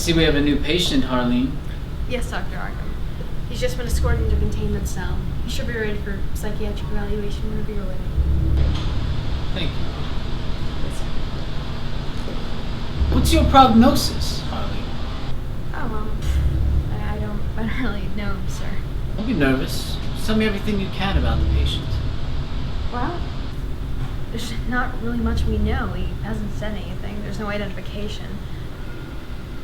see we have a new patient, Harley. Yes, Dr. Arkham. He's just been escorted into containment cell. He should be ready for psychiatric evaluation whenever you're ready. Thank you. What's your prognosis, Harley? Oh, I don't really know, sir. Don't be nervous. Just tell me everything you can about the patient. Well, there's not really much we know. He hasn't said anything. There's no identification.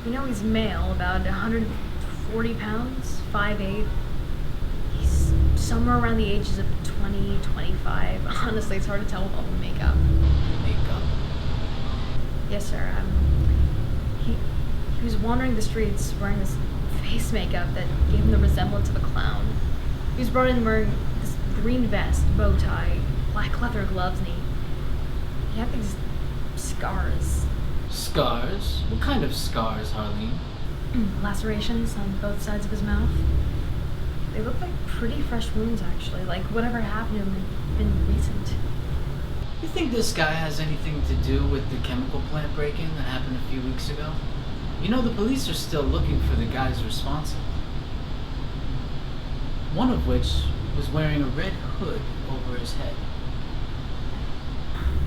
We know he's male, about 140 pounds, 5'8". He's somewhere around the ages of 20, 25. Honestly, it's hard to tell with all the makeup. Makeup? Yes, sir. He was wandering the streets wearing this face makeup that gave him the resemblance of a clown. He was brought in wearing this green vest, bow tie, black leather gloves, and he had these scars. Scars? What kind of scars, Harley? Lacerations on both sides of his mouth. They look like pretty fresh wounds, actually, like whatever happened to him had been recent. You think this guy has anything to do with the chemical plant break-in that happened a few weeks ago? You know, the police are still looking for the guys responsible. One of which was wearing a red hood over his head.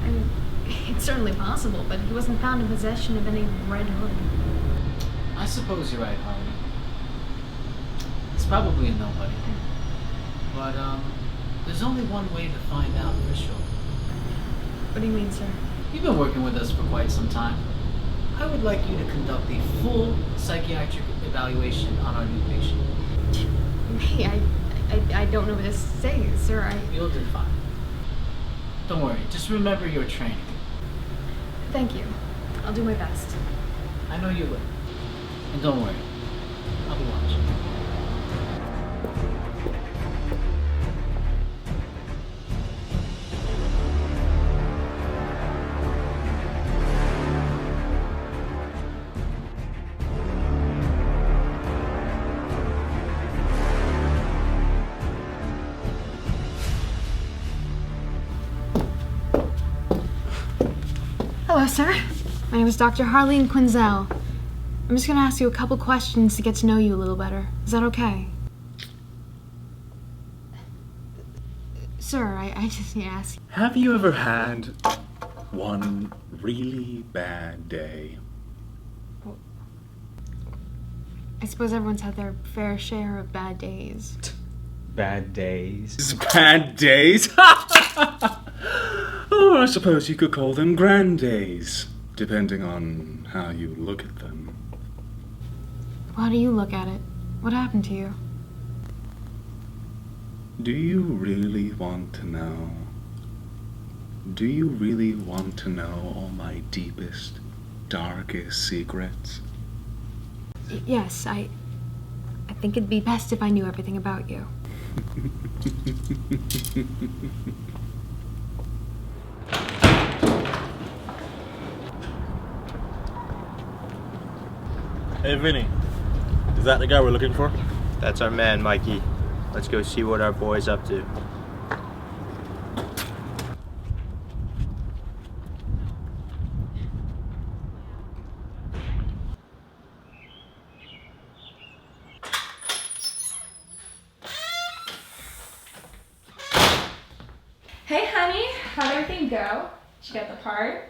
I mean, it's certainly possible, but he wasn't found in possession of any red hood. I suppose you're right, Harley. It's probably a nobody. But, there's only one way to find out for sure. What do you mean, sir? You've been working with us for quite some time. I would like you to conduct a full psychiatric evaluation on our new patient. Me? I don't know what to say, sir. You'll do fine. Don't worry, just remember your training. Thank you. I'll do my best. I know you will. And don't worry, I'll be watching. Hello, sir. My name is Dr. Harley and Quinzel. I'm just gonna ask you a couple questions to get to know you a little better. Is that okay? Sir, I just need to ask you. Have you ever had one really bad day? I suppose everyone's had their fair share of bad days. Bad days? Bad days? Oh, I suppose you could call them grand days, depending on how you look at them. How do you look at it? What happened to you? Do you really want to know? Do you really want to know all my deepest, darkest secrets? Yes, I think it'd be best if I knew everything about you. Hey, Vinny. Is that the guy we're looking for? That's our man, Mikey. Let's go see what our boy's up to. Hey, honey. How'd everything go? Did you get the part?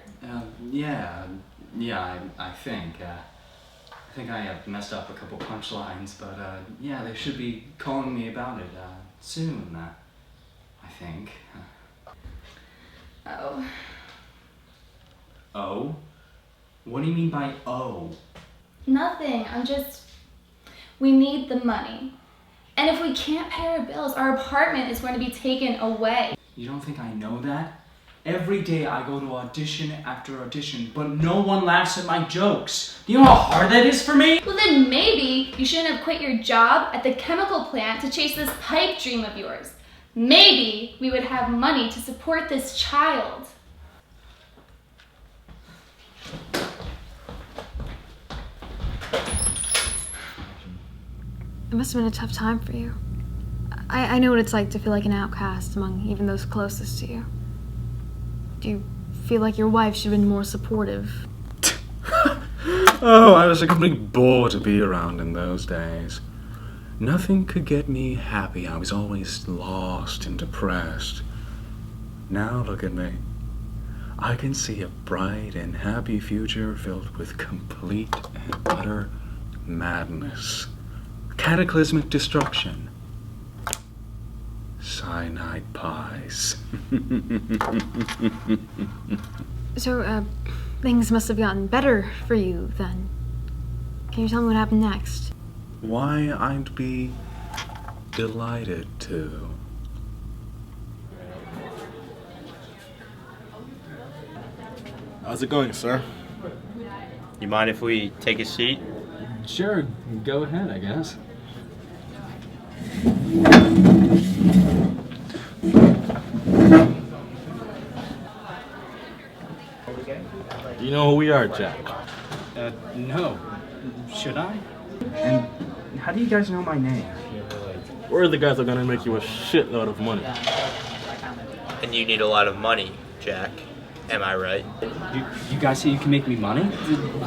I think. I think I messed up a couple punchlines, but yeah, they should be calling me about it soon, I think. Oh. Oh? What do you mean by oh? Nothing. We need the money. And if we can't pay our bills, our apartment is going to be taken away. You don't think I know that? Every day I go to audition after audition, but no one laughs at my jokes. Do you know how hard that is for me? Well, then maybe you shouldn't have quit your job at the chemical plant to chase this pipe dream of yours. Maybe we would have money to support this child. It must have been a tough time for you. I know what it's like to feel like an outcast among even those closest to you. Do you feel like your wife should have been more supportive? Oh, I was a complete bore to be around in those days. Nothing could get me happy. I was always lost and depressed. Now look at me. I can see a bright and happy future filled with complete and utter madness, cataclysmic destruction, cyanide pies. So, things must have gotten better for you then. Can you tell me what happened next? Why, I'd be delighted to. How's it going, sir? You mind if we take a seat? Sure, go ahead, I guess. You know who we are, Jack. No. Should I? And how do you guys know my name? We're the guys that are gonna make you a shitload of money. And you need a lot of money, Jack. Am I right? You guys say you can make me money?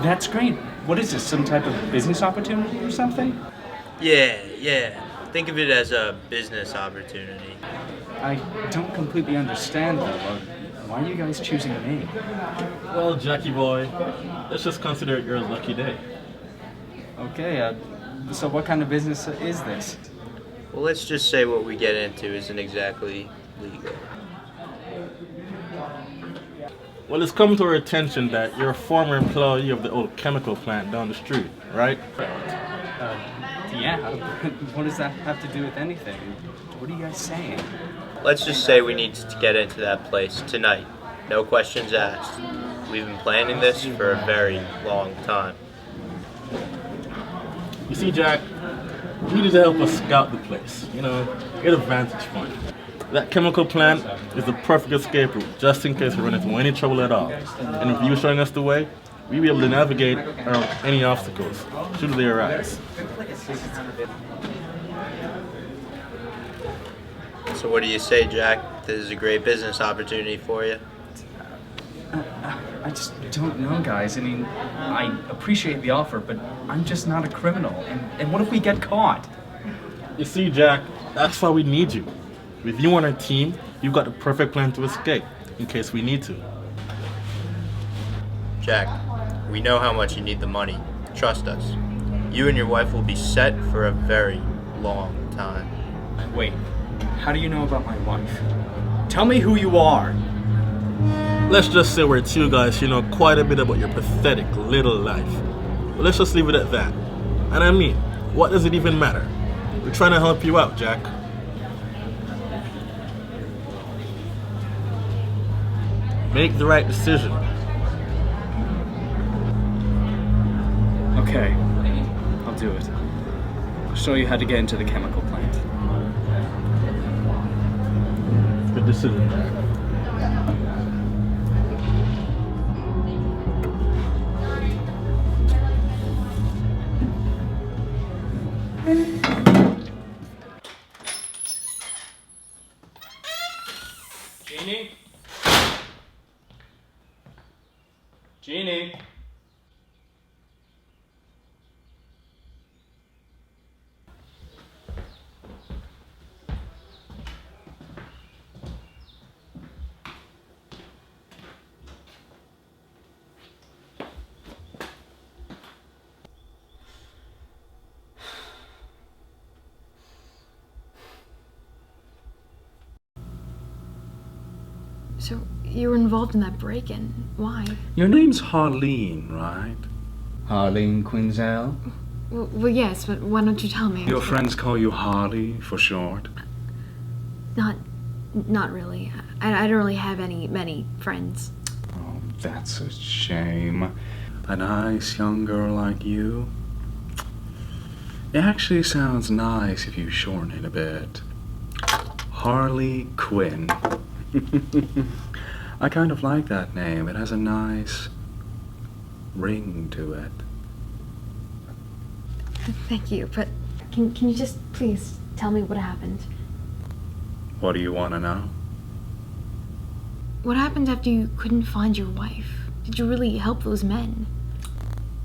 That's great. What is this, some type of business opportunity or something? Yeah. Think of it as a business opportunity. I don't completely understand though. Why are you guys choosing me? Well, Jackie boy, let's just consider it your lucky day. Okay, so what kind of business is this? Well, let's just say what we get into isn't exactly legal. Well, it's come to our attention that you're a former employee of the old chemical plant down the street, right? Yeah, what does that have to do with anything? What are you guys saying? Let's just say we need to get into that place tonight. No questions asked. We've been planning this for a very long time. You see, Jack, you needed to help us scout the place, get a vantage point. That chemical plant is the perfect escape route, just in case we run into any trouble at all. And with you showing us the way, we'll be able to navigate around any obstacles, should they arise. So what do you say, Jack? This is a great business opportunity for you. I just don't know, guys. I mean, I appreciate the offer, but I'm just not a criminal. And what if we get caught? You see, Jack, that's why we need you. With you on our team, you've got the perfect plan to escape, in case we need to. Jack, we know how much you need the money. Trust us. You and your wife will be set for a very long time. Wait, how do you know about my wife? Tell me who you are. Let's just say we're two guys who know quite a bit about your pathetic little life. But let's just leave it at that. And I mean, what does it even matter? We're trying to help you out, Jack. Make the right decision. Okay, I'll do it. I'll show you how to get into the chemical plant. Good decision, Jack. Jeannie? Jeannie? So, you were involved in that break-in. Why? Your name's Harleen, right? Harley Quinzel? Well, yes, but why don't you tell me? Your friends call you Harley for short. Not really. I don't really have many friends. Oh, that's a shame. A nice young girl like you. It actually sounds nice if you shorten it a bit. Harley Quinn. I kind of like that name. It has a nice ring to it. Thank you, but can you just please tell me what happened? What do you want to know? What happened after you couldn't find your wife? Did you really help those men?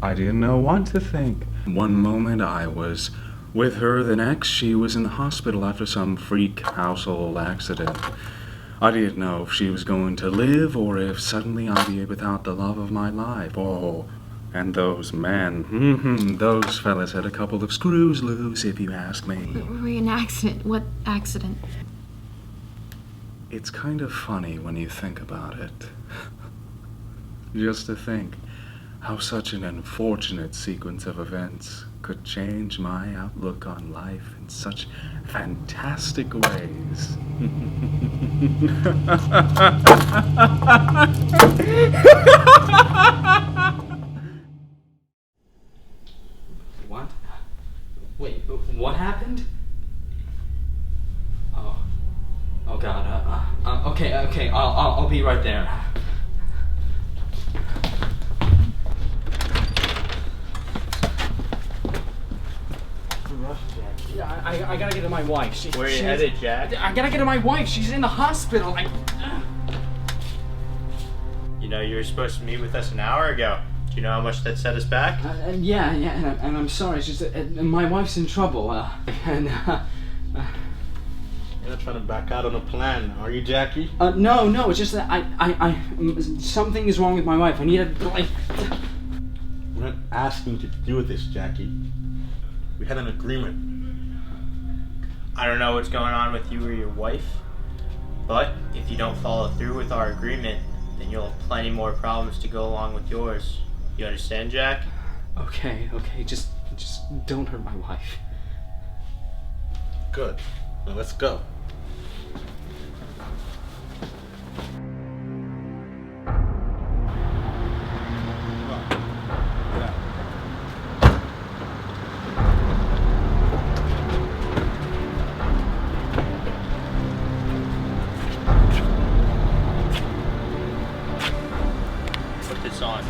I didn't know what to think. One moment I was with her, the next she was in the hospital after some freak household accident. I didn't know if she was going to live or if suddenly I'd be without the love of my life. Oh, and those men, those fellas had a couple of screws loose, if you ask me. Were you in an accident? What accident? It's kind of funny when you think about it. Just to think how such an unfortunate sequence of events could change my outlook on life in such fantastic ways. What? Wait, what happened? Oh God. Okay. I'll be right there. I gotta get to my wife. Where are you headed, Jack? I gotta get to my wife. She's in the hospital. You know, you were supposed to meet with us an hour ago. Do you know how much that set us back? Yeah, and I'm sorry. It's just my wife's in trouble. You're not trying to back out on a plan, are you, Jackie? No. It's just that I something is wrong with my wife. I need a like. We're not asking you to do this, Jackie. We had an agreement. I don't know what's going on with you or your wife, but if you don't follow through with our agreement, then you'll have plenty more problems to go along with yours. You understand, Jack? Okay. Just don't hurt my wife. Good. Now let's go. Put this on.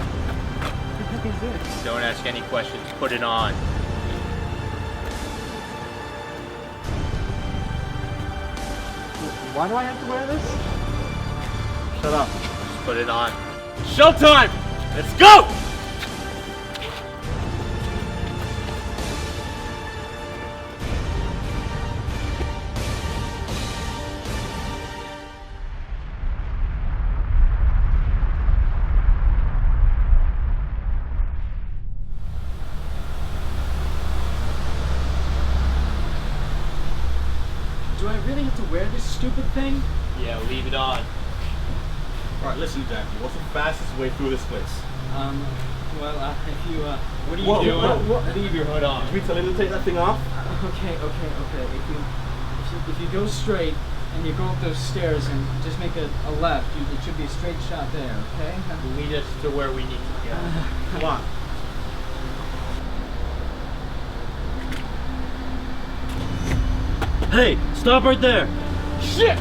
Don't ask any questions. Put it on. Why do I have to wear this? Shut up. Just put it on. Showtime! Let's go! Do I really have to wear this stupid thing? Yeah, leave it on. Alright, listen, Jackie. What's the fastest way through this place? If you What are you Whoa, doing? what? Leave your hood on. Did we tell you to take that thing off? Okay. If you go straight and you go up those stairs and just make a left, it should be a straight shot there. Okay. Lead us to where we need to go. Come on. Hey, stop right there! Shit!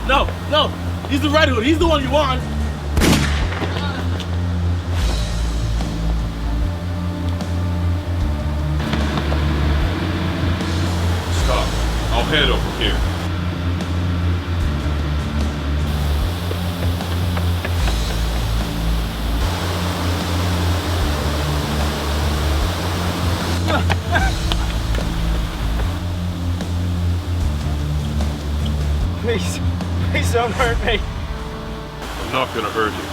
No! He's the Red Hood. He's the one you want. Stop. I'll handle from here. Please don't hurt me. I'm not gonna hurt you.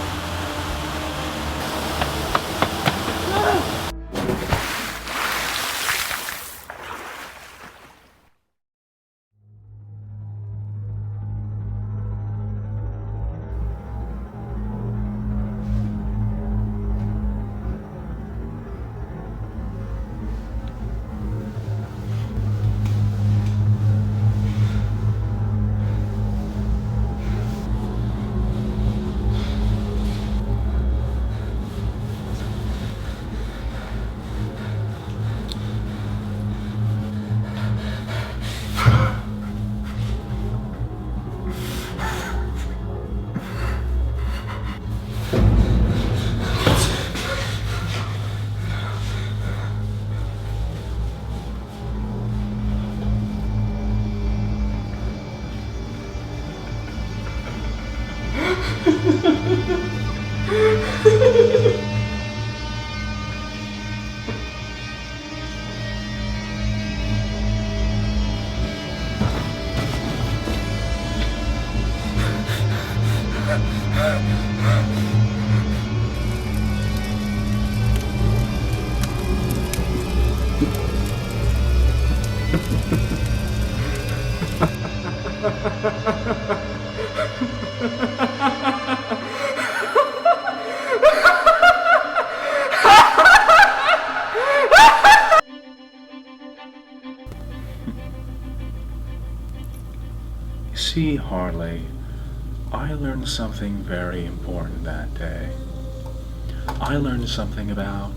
See, Harley, I learned something very important that day. I learned something about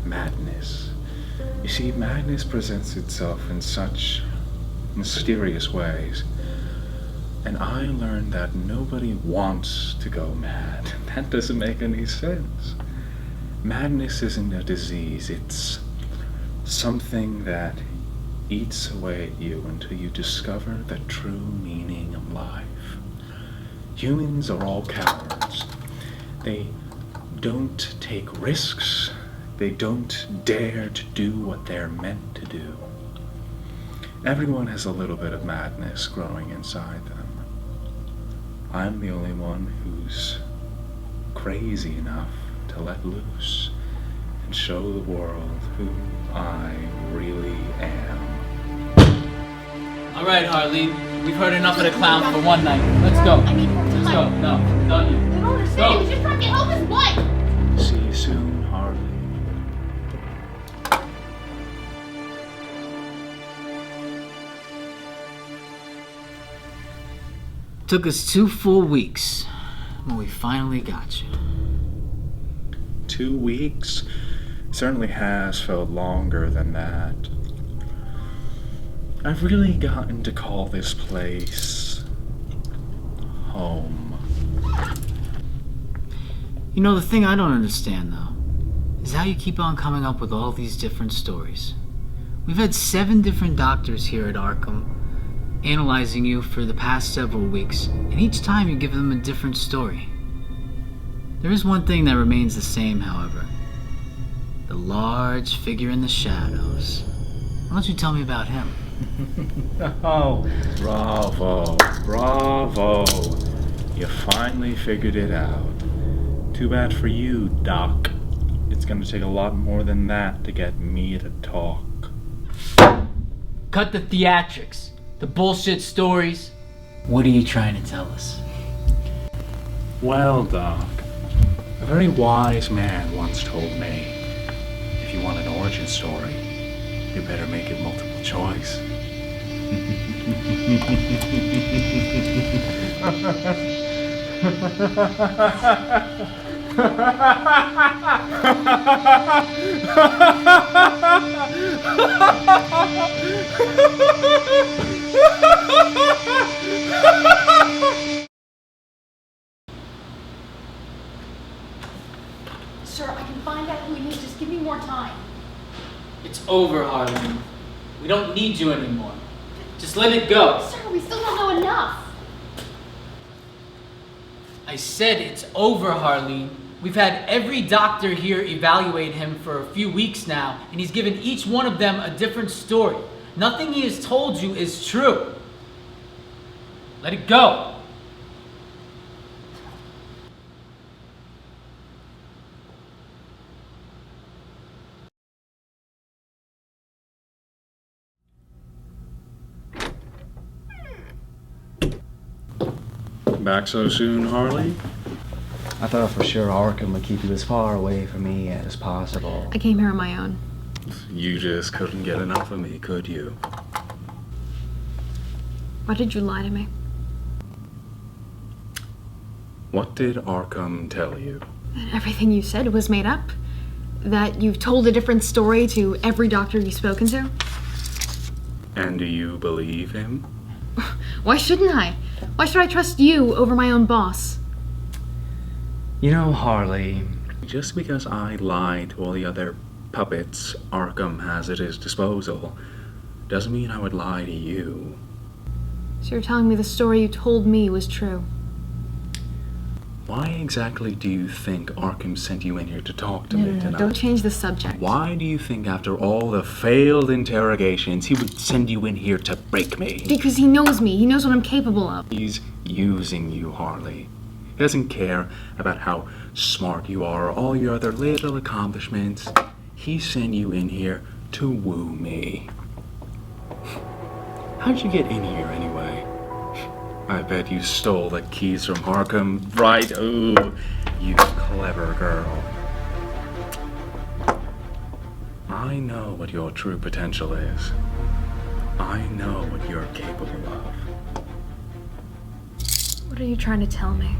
madness. You see, madness presents itself in such mysterious ways. And I learned that nobody wants to go mad. That doesn't make any sense. Madness isn't a disease, it's something that eats away at you until you discover the true meaning of life. Humans are all cowards. They don't take risks. They don't dare to do what they're meant to do. Everyone has a little bit of madness growing inside them. I'm the only one who's crazy enough to let loose and show the world who I really am. All right, Harley. We've heard enough of the clown for one night. Let's go. I need more time. Let's go. No, don't you? I don't understand. Go. He was just trying to help his wife. See you soon, Harley. Took us 2 full weeks, but we finally got you. 2 weeks? Certainly has felt longer than that. I've really gotten to call this place home. You know, the thing I don't understand, though, is how you keep on coming up with all these different stories. We've had 7 different doctors here at Arkham analyzing you for the past several weeks, and each time you give them a different story. There is one thing that remains the same, however. The large figure in the shadows. Why don't you tell me about him? Oh, bravo, bravo. You finally figured it out. Too bad for you, Doc. It's gonna take a lot more than that to get me to talk. Cut the theatrics, the bullshit stories. What are you trying to tell us? Well, Doc, a very wise man once told me, if you want an origin story, you better make it multiple choice. Sir, I can find out who he is. Just give me more time. It's over, Harley. We don't need you anymore. Just let it go. Sir, we still don't know enough. I said it's over, Harley. We've had every doctor here evaluate him for a few weeks now, and he's given each one of them a different story. Nothing he has told you is true. Let it go. Back so soon, Harley? I thought for sure Arkham would keep you as far away from me as possible. I came here on my own. You just couldn't get enough of me, could you? Why did you lie to me? What did Arkham tell you? That everything you said was made up? That you've told a different story to every doctor you've spoken to? And do you believe him? Why shouldn't I? Why should I trust you over my own boss? You know, Harley, Just because I lied to all the other puppets Arkham has at his disposal doesn't mean I would lie to you. So you're telling me the story you told me was true? Why exactly do you think Arkham sent you in here to talk to me tonight? Don't change the subject. Why do you think after all the failed interrogations he would send you in here to break me? Because he knows me. He knows what I'm capable of. He's using you, Harley. He doesn't care about how smart you are or all your other little accomplishments. He sent you in here to woo me. How'd you get in here anyway? I bet you stole the keys from Arkham, right? Ooh, you clever girl. I know what your true potential is. I know what you're capable of. What are you trying to tell me?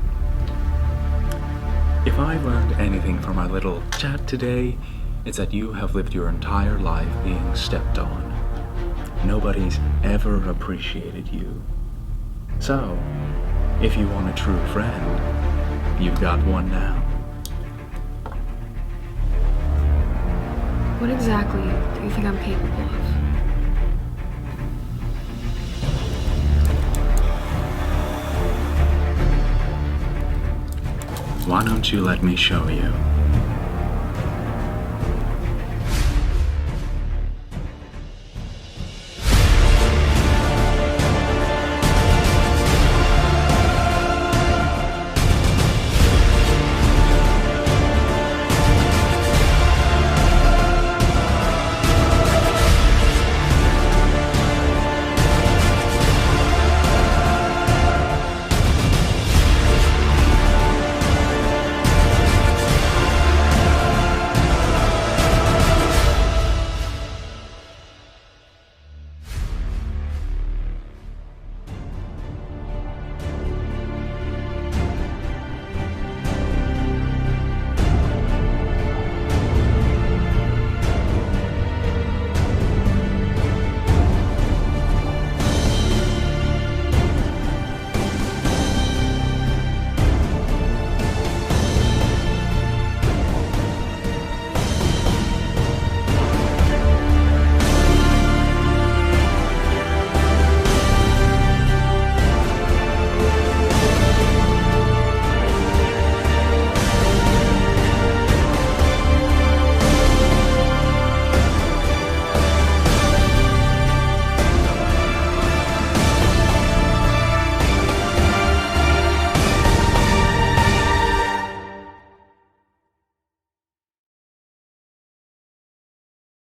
If I've learned anything from our little chat today, it's that you have lived your entire life being stepped on. Nobody's ever appreciated you. So, if you want a true friend, you've got one now. What exactly do you think I'm capable of? Why don't you let me show you?